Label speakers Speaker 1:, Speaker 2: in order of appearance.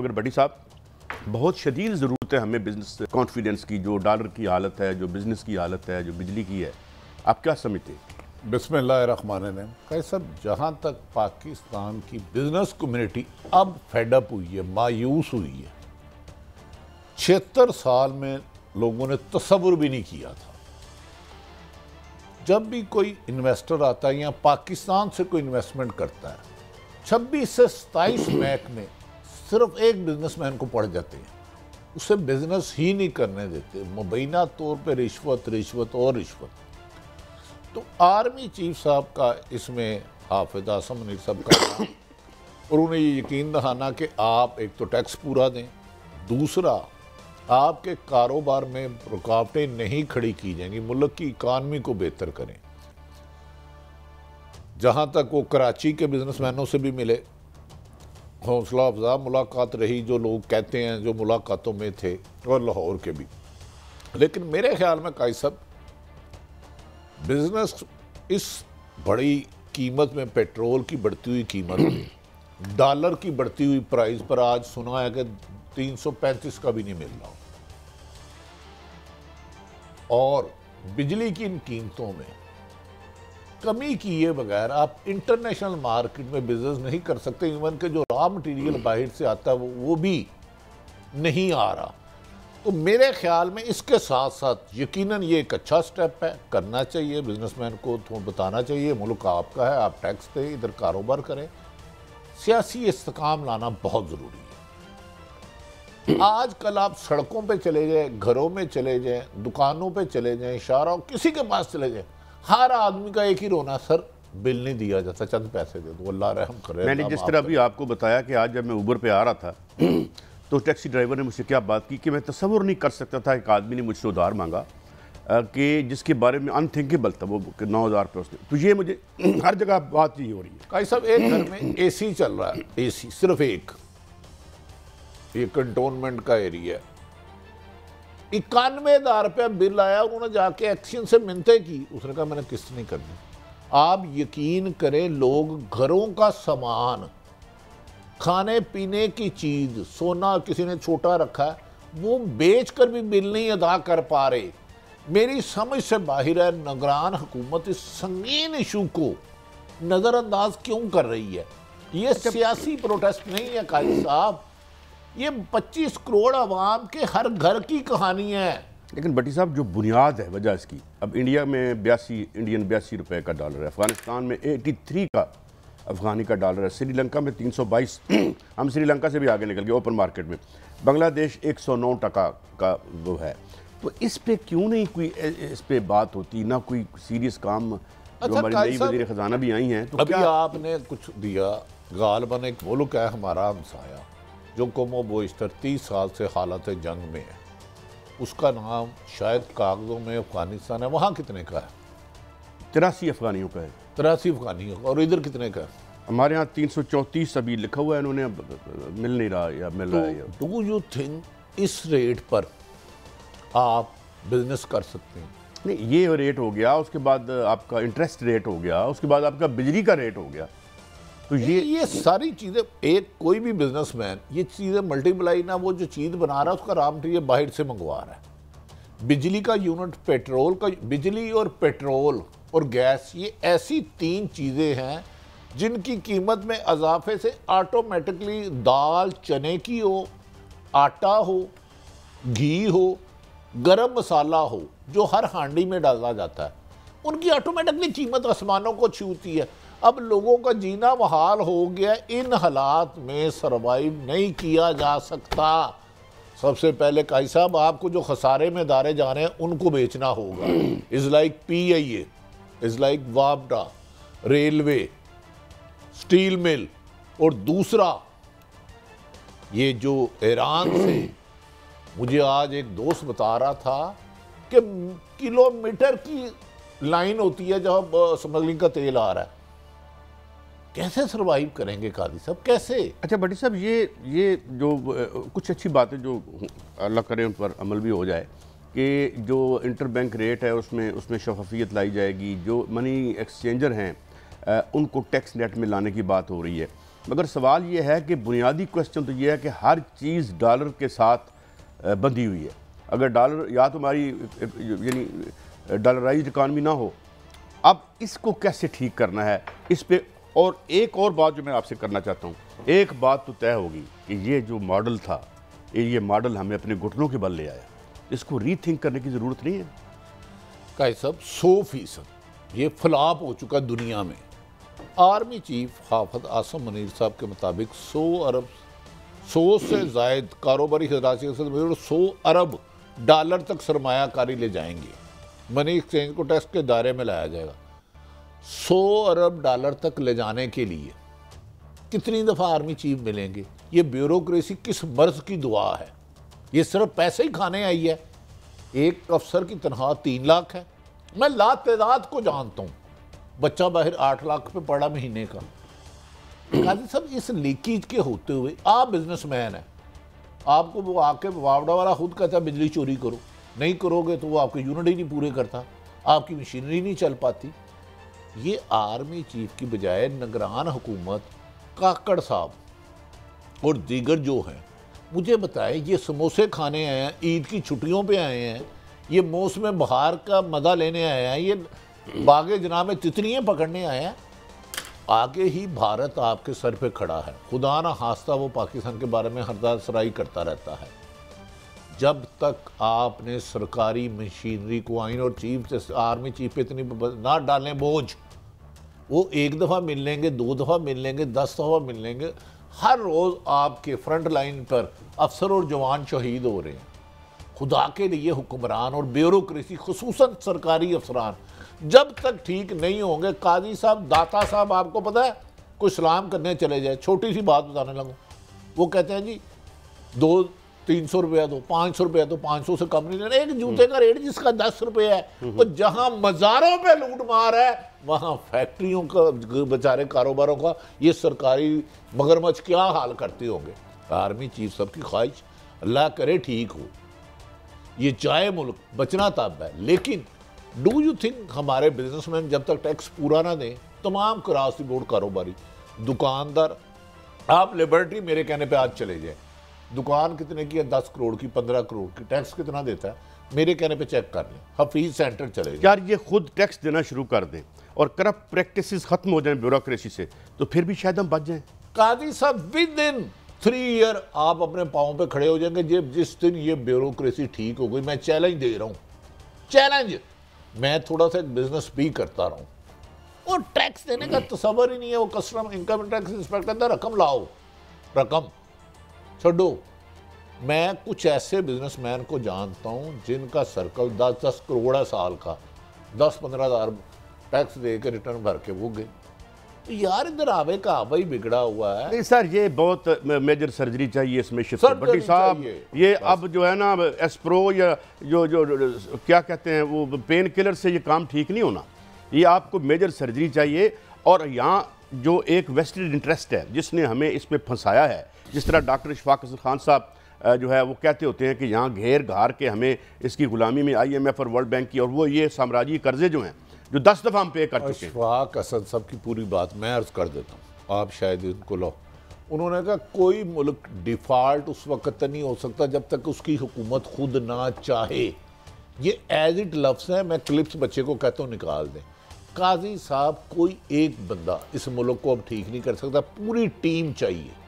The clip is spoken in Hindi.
Speaker 1: मगर बड़ी साहब, बहुत शदीद ज़रूरत है हमें बिज़नेस कॉन्फिडेंस की। जो डॉलर की हालत है, जो बिज़नेस की हालत है, जो बिजली की है, आप क्या समझते हैं?
Speaker 2: बिस्मिल्लाहिर्रहमानिर्रहीम। कई सब जहाँ तक पाकिस्तान की बिजनेस कम्युनिटी अब फेडअप हुई है, मायूस हुई है। 76 साल में लोगों ने तसव्वुर भी नहीं किया था। जब भी कोई इन्वेस्टर आता है या पाकिस्तान से कोई इन्वेस्टमेंट करता है, 26 से 27 महकमे सिर्फ एक बिजनेसमैन को पड़ जाते हैं, उसे बिजनेस ही नहीं करने देते। मुबैना तौर पे रिश्वत रिश्वत और रिश्वत। तो आर्मी चीफ साहब का इसमें हाफिज आसम मुनीर साहब का नाम, और उन्हें ये यकीन दिलाना कि आप एक तो टैक्स पूरा दें, दूसरा आपके कारोबार में रुकावटें नहीं खड़ी की जाएंगी, मुल्क की इकानमी को बेहतर करें। जहाँ तक वो कराची के बिजनेसमैनों से भी मिले, हौसला अफजा मुलाकात रही, जो लोग कहते हैं जो मुलाकातों में थे, और लाहौर के भी। लेकिन मेरे ख्याल में काई साहब, बिजनेस इस बड़ी कीमत में, पेट्रोल की बढ़ती हुई कीमत में, डॉलर की बढ़ती हुई प्राइस पर आज सुना है कि 335 का भी नहीं मिल रहा, और बिजली की इन कीमतों में कमी किए बगैर आप इंटरनेशनल मार्केट में बिजनेस नहीं कर सकते। इवन के जो रॉ मटेरियल बाहर से आता है वो भी नहीं आ रहा। तो मेरे ख्याल में इसके साथ साथ यकीनन ये एक अच्छा स्टेप है, करना चाहिए। बिजनेसमैन को तो बताना चाहिए मुल्क आपका है, आप टैक्स दें, इधर कारोबार करें। सियासी इस्तेकाम लाना बहुत ज़रूरी है। आजकल आप सड़कों पे चले जाएं, घरों में चले जाएं, दुकानों पे चले जाएं, शाहराह किसी के पास चले जाएं, हर आदमी का एक ही रोना, सर बिल नहीं दिया जाता, चंद पैसे दे दो, अल्लाह रहम करे।
Speaker 1: मैंने जिस तरह अभी आपको बताया कि आज जब मैं उबर पे आ रहा था तो टैक्सी ड्राइवर ने मुझसे क्या बात की कि मैं तसव्वुर नहीं कर सकता था, एक आदमी ने मुझसे उधार मांगा कि जिसके बारे में अनथिंकेबल था, वो 9,000 रुपये उसने। तो ये मुझे हर जगह बात ही हो रही है।
Speaker 2: काई साहब, एक घर में एसी चल रहा है, एसी सिर्फ एक, ये कंटोनमेंट का एरिया है, 91,000 रुपया बिल आया। उन्होंने जाके एक्शन से मिन्नतें की, उसने कहा मैंने किस्त नहीं करनी। आप यकीन करें, लोग घरों का सामान, खाने पीने की चीज, सोना किसी ने छोटा रखा है, वो बेच कर भी बिल नहीं अदा कर पा रहे। मेरी समझ से बाहर है, निगरान हुकूमत इस संगीन इशू को नज़रअंदाज क्यों कर रही है। ये सियासी प्रोटेस्ट नहीं है काजी साहब, ये 25 करोड़ अवाम के हर घर की कहानी है।
Speaker 1: लेकिन भट्टी साहब, जो बुनियाद है वजह इसकी, अब इंडिया में 82 रुपए का डॉलर है, अफगानिस्तान में 83 का अफगानी का डॉलर है, श्रीलंका में 322, हम श्रीलंका से भी आगे निकल गए ओपन मार्केट में, बांग्लादेश 109 टका का वो है। तो इस पे क्यों नहीं कोई इस पे बात होती, ना कोई सीरियस काम। जो हमारी नई वज़ीर ख़जाना भी आई हैं, तो
Speaker 2: अभी आपने कुछ दिया, गालिबन एक मुल्क है हमारा हमसाया, जो कमो बोश्तर 30 साल से हालत जंग में है, उसका नाम शायद कागजों में अफगानिस्तान है। वहाँ कितने का है?
Speaker 1: 83 अफगानियों का है।
Speaker 2: 83 अफगानियों। और इधर कितने का है?
Speaker 1: हमारे यहाँ 334 अभी लिखा हुआ है इन्होंने, मिल नहीं रहा या मिल रहा है।
Speaker 2: डू यू थिंक इस रेट पर आप बिजनेस कर सकते हैं?
Speaker 1: नहीं, ये रेट हो गया, उसके बाद आपका इंटरेस्ट रेट हो गया, उसके बाद आपका बिजली का रेट हो गया। तो
Speaker 2: ये सारी चीज़ें, एक कोई भी बिजनेसमैन ये चीज़ें मल्टीप्लाई ना, वो जो चीज़ बना रहा है उसका रॉ मटेरियल बाहर से मंगवा रहा है। बिजली का यूनिट, पेट्रोल का, बिजली और पेट्रोल और गैस, ये ऐसी 3 चीज़ें हैं जिनकी कीमत में इजाफे से ऑटोमेटिकली दाल चने की हो, आटा हो, घी हो, गरम मसाला हो, जो हर हांडी में डाला जाता है, उनकी ऑटोमेटिकली कीमत आसमानों को छूती है। अब लोगों का जीना बहाल हो गया, इन हालात में सरवाइव नहीं किया जा सकता। सबसे पहले काई साहब, आपको जो खसारे में दारे जा रहे हैं उनको बेचना होगा। Is like PIA, is like वापडा, रेलवे, स्टील मिल। और दूसरा, ये जो ईरान से, मुझे आज एक दोस्त बता रहा था कि किलोमीटर की लाइन होती है जहां स्मगलिंग का तेल आ रहा है। कैसे सरवाइव करेंगे कादी साहब, कैसे?
Speaker 1: अच्छा भट्टी साहब, ये जो कुछ अच्छी बातें जो अल्लाह करे उन पर अमल भी हो जाए, कि जो इंटर बैंक रेट है उसमें शफाफियत लाई जाएगी, जो मनी एक्सचेंजर हैं उनको टैक्स नेट में लाने की बात हो रही है। मगर सवाल ये है कि बुनियादी क्वेश्चन तो ये है कि हर चीज़ डॉलर के साथ बंधी हुई है। अगर डॉलर या तो हमारी यानी डॉलराइज्ड इकानमी ना हो, अब इसको कैसे ठीक करना है इस पे। और एक और बात जो मैं आपसे करना चाहता हूँ, एक बात तो तय होगी कि ये जो मॉडल था, ये मॉडल हमें अपने घुटनों के बल ले आया, इसको रीथिंक करने की ज़रूरत नहीं है।
Speaker 2: कायद साहब 100% ये फ्लॉप हो चुका दुनिया में। आर्मी चीफ हाफिज आसम मनीर साहब के मुताबिक 100 से ज़ायद कारोबारी खजानाची 100 अरब डॉलर तक सरमायाकारी ले जाएंगे। मनी एक्सचेंज को टैक्स के दायरे में लाया जाएगा। 100 अरब डॉलर तक ले जाने के लिए कितनी दफ़ा आर्मी चीफ मिलेंगे? ये ब्यूरोक्रेसी किस मर्ज की दुआ है? ये सिर्फ पैसे ही खाने आई है। एक अफसर की तनख्वाह 3 लाख है। मैं लातेदाद को जानता हूँ, बच्चा बाहर 8 लाख पे पड़ा महीने का। काजी साहब, इस लीकेज के होते हुए आप बिजनेसमैन हैं, आपको वो आके वावड़ा वाला खुद कहता है बिजली चोरी करो, नहीं करोगे तो वो आपके यूनिट ही नहीं पूरे करता, आपकी मशीनरी नहीं चल पाती। ये आर्मी चीफ की बजाय निगरान हुकूमत काकड़ साहब और दीगर जो हैं, मुझे बताएं, ये समोसे खाने आए हैं, ईद की छुट्टियों पे आए हैं, ये मौसम बहार का मज़ा लेने आए हैं, ये बागे जनाब में तितलियाँ पकड़ने आए हैं। आगे ही भारत आपके सर पे खड़ा है। खुदा ना खास्ता वो पाकिस्तान के बारे में हरदार सराई करता रहता है। जब तक आपने सरकारी मशीनरी को आइन और चीफ से आर्मी चीफ पे इतनी ना डालें बोझ, वो एक दफ़ा मिल लेंगे, 2 दफ़ा मिल लेंगे, 10 दफ़ा मिल लेंगे, हर रोज़ आपके फ्रंट लाइन पर अफसर और जवान शहीद हो रहे हैं। खुदा के लिए हुक्मरान और ब्यूरोक्रेसी खुसूसन सरकारी अफसरान जब तक ठीक नहीं होंगे, काजी साहब, दाता साहब, आपको पता है, कोई सलाम करने चले जाए, छोटी सी बात बताने लगूँ, वो कहते हैं जी 200-300 रुपया दो, 500 रुपया दो, 500 से कम नहीं लेना। एक जूते का रेट जिसका 10 रुपये है, वो जहाँ मज़ारों पे लूट मार है, वहाँ फैक्ट्रियों का बेचारे कारोबारों का ये सरकारी मगरमच्छ क्या हाल करते होंगे। आर्मी चीफ साहब की ख्वाहिश अल्लाह करे ठीक हो, ये चाहे मुल्क बचना तब है। लेकिन डू यू थिंक हमारे बिजनेसमैन जब तक टैक्स पूरा ना दें, तमाम क्रॉस द बोर्ड कारोबारी दुकानदार, आप लेबर्टी मेरे कहने पे आज चले जाए, दुकान कितने की है, 10 करोड़ की, 15 करोड़ की, टैक्स कितना देता है, मेरे कहने पे चेक कर लें। हफीज सेंटर चले जाए,
Speaker 1: यार ये खुद टैक्स देना शुरू कर दें और करप्ट प्रैक्टिसेस खत्म हो जाएं ब्यूरोक्रेसी से, तो फिर भी शायद हम बच जाएं।
Speaker 2: काजी साहब, विद इन 3 ईयर आप अपने पाँव पे खड़े हो जाएंगे। जिस दिन ये ब्यूरोक्रेसी ठीक हो गई, मैं चैलेंज दे रहा हूँ, चैलेंज, मैं थोड़ा सा एक बिजनेस भी करता रहा हूँ और टैक्स देने का तस्वर ही नहीं है। वो कस्टम इनकम टैक्स इंस्पेक्टर कहता है रकम लाओ, रकम छोड़ो। मैं कुछ ऐसे बिजनेसमैन को जानता हूँ जिनका सर्कल 10-10 करोड़ है साल का, 10-15 हज़ार टैक्स दे के रिटर्न भर के वो गए। तो यार इधर आवे का आवा ही बिगड़ा हुआ है।
Speaker 1: नहीं सर, ये बहुत मेजर सर्जरी चाहिए इसमें शिफ्ट भट्टी साहब। ये अब जो है ना एस्प्रो या जो जो क्या कहते हैं वो पेन किलर से ये काम ठीक नहीं होना, ये आपको मेजर सर्जरी चाहिए। और यहाँ जो एक वेस्टेड इंटरेस्ट है जिसने हमें इस पर फंसाया है, जिस तरह डॉक्टर इशफाक हसन खान साहब जो है वो कहते होते हैं कि यहाँ घेर घार के हमें इसकी गुलामी में IMF और वर्ल्ड बैंक की, और वो ये साम्राज्य कर्जे जो हैं जो 10 दफ़ा हम पे कर चुके हैं।
Speaker 2: इशफाक हसन साहब की पूरी बात मैं अर्ज कर देता हूँ, आप शायद इनको लो। उन्होंने कहा कोई मुल्क डिफ़ॉल्ट उस वक्त नहीं हो सकता जब तक उसकी हुकूमत खुद ना चाहे। ये एज इट लफ्ज़ है, मैं क्लिप्स बच्चे को कहता हूँ निकाल दें। काजी साहब, कोई एक बंदा इस मुल्क को अब ठीक नहीं कर सकता, पूरी टीम चाहिए।